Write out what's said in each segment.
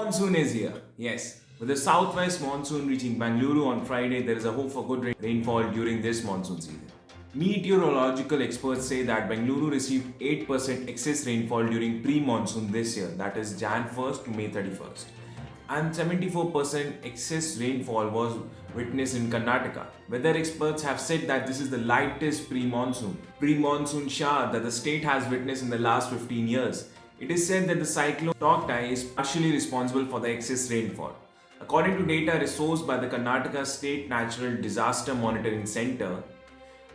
Monsoon is here, yes. With the southwest monsoon reaching Bangalore on Friday, there is a hope for good rainfall during this monsoon season. Meteorological experts say that Bangalore received 8% excess rainfall during pre-monsoon this year, that is Jan 1st to May 31st. And 74% excess rainfall was witnessed in Karnataka. Weather experts have said that this is the lightest pre-monsoon shower that the state has witnessed in the last 15 years. It is said that the cyclone Toktai is partially responsible for the excess rainfall. According to data resourced by the Karnataka State Natural Disaster Monitoring Center,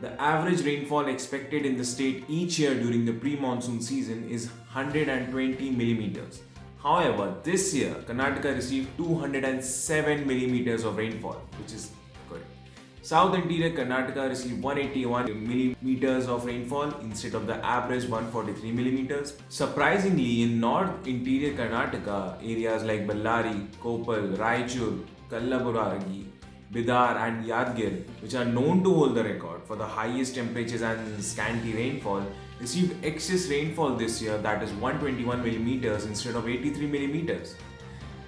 the average rainfall expected in the state each year during the pre-monsoon season is 120 millimeters. However, this year Karnataka received 207 millimeters of rainfall, which is good. South interior Karnataka received 181 millimeters of rainfall instead of the average 143 millimeters. Surprisingly, in north interior Karnataka, areas like Ballari, Koppal, Raichur, Kallaburagi, Bidar and Yadgir, which are known to hold the record for the highest temperatures and scanty rainfall, received excess rainfall this year, that is 121 millimeters instead of 83 millimeters.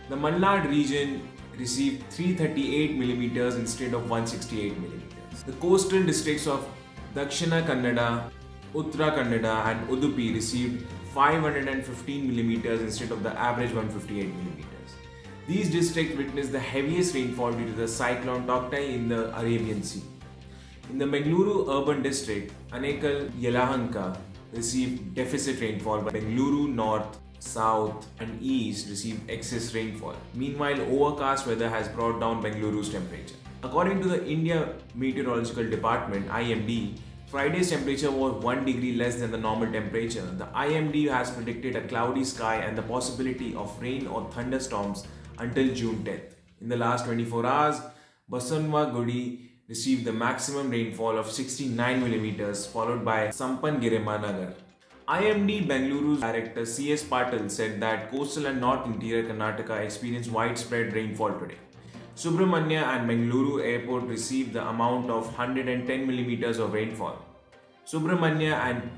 The Malnad region received 338 millimeters instead of 168 millimeters. The coastal districts of Dakshina Kannada, Uttara Kannada and Udupi received 515 millimeters instead of the average 158 millimeters. These districts witnessed the heaviest rainfall due to the cyclone Toktai in the Arabian Sea. In the Bengaluru urban district, Anekal Yelahanka received deficit rainfall, but Bengaluru North, South and East received excess rainfall. Meanwhile, overcast weather has brought down Bengaluru's temperature. According to the India Meteorological Department (IMD), Friday's temperature was 1 degree less than the normal temperature. The IMD has predicted a cloudy sky and the possibility of rain or thunderstorms until June 10th. In the last 24 hours, Basanwa Gudi received the maximum rainfall of 69 millimeters, followed by Sampangire Managar. IMD Bengaluru's director C.S. Patil said that coastal and north interior Karnataka experienced widespread rainfall today. Subramanya and Bengaluru airport received the amount of 110 millimeters of rainfall. Subramanya and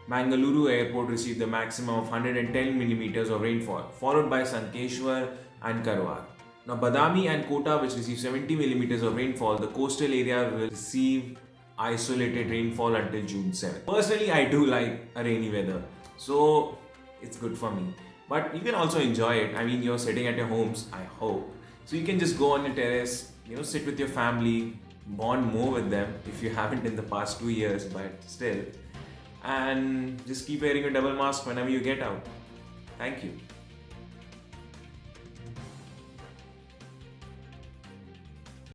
Mangaluru airport received the maximum of 110 millimeters of rainfall, followed by Sankeshwar and Karwar. Now, Badami and Kota, which receive 70 millimeters of rainfall, the coastal area will receive isolated rainfall until June 7th. Personally, I do like a rainy weather, so it's good for me. But you can also enjoy it. I mean, you're sitting at your homes, I hope. So you can just go on your terrace, sit with your family, bond more with them if you haven't in the past 2 years, but still. And just keep wearing a double mask whenever you get out. Thank you.